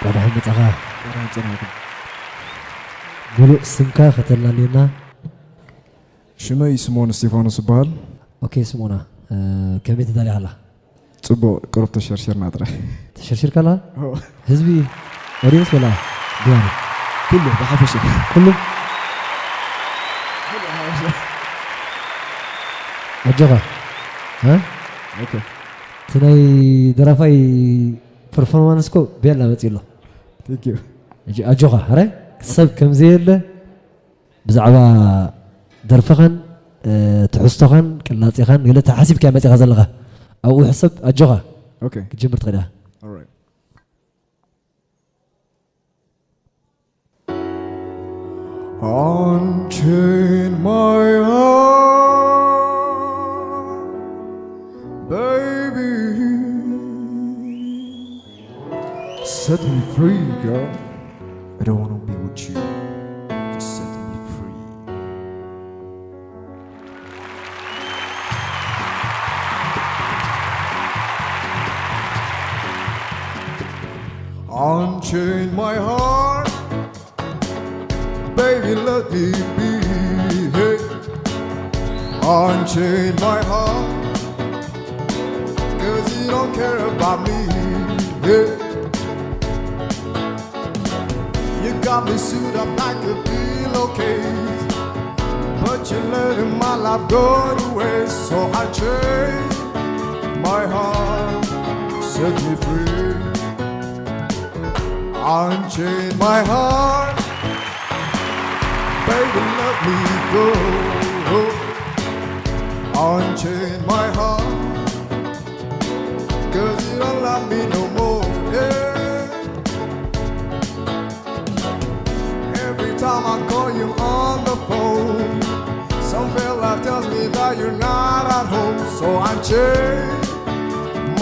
طبعا متأخر قولوا سمكة ختلنا لنا شنو يسمون استيفانوس بال؟ اوكي سمونا كمية تدالي على صبو قرب تشرشر ناطرة تشرشر كلا حزبي أورينس ولا دياني كله بحفشة كله أجوغا ها اوكي تناي درافاي performanceكو بيلا بتيلو ثانك يو أجوغا هري سب كم زيل بزعبا درفخن تحسطخن كلاتيخن يلا تحسب كم تغزلغه أو حسب أجوغا اوكي جمر تغدا alright Unchain my heart, baby. Set me free, girl. I don't wanna be with you. Just set me free. Unchain my heart. Baby, let me be. Hey. Unchain my heart, 'cause you don't care about me. Hey. You got me suited up like a pillowcase, but you're letting my life go to waste. So I chain my heart, set me free. Unchain my heart. Baby, let me go. Unchain my heart, 'cause you don't love me no more. Yeah. Every time I call you on the phone, some fella tells me that you're not at home. So unchain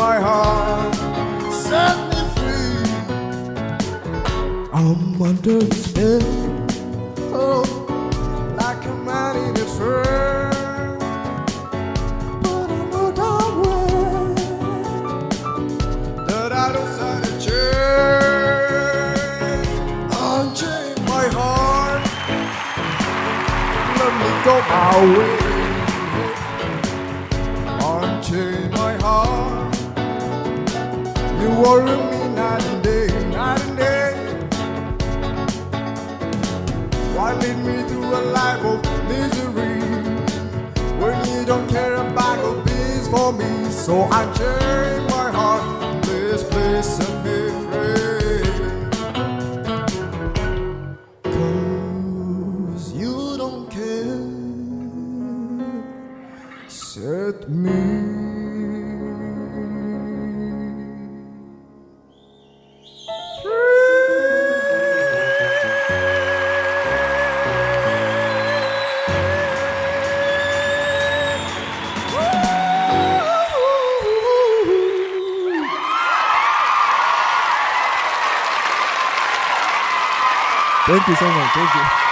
my heart, set me free. I'm under the spell. Oh, like a man in a trance, but I know darn well that I don't stand a chance. Unchain my heart, let me go my way. Unchain my heart, you worry me night and day, night and day. Why lead me through a life of misery when you don't care about a peace for me? So unchain my heart, please, please set me free. 'Cause you don't care, set me. Thank you so much. Thank you.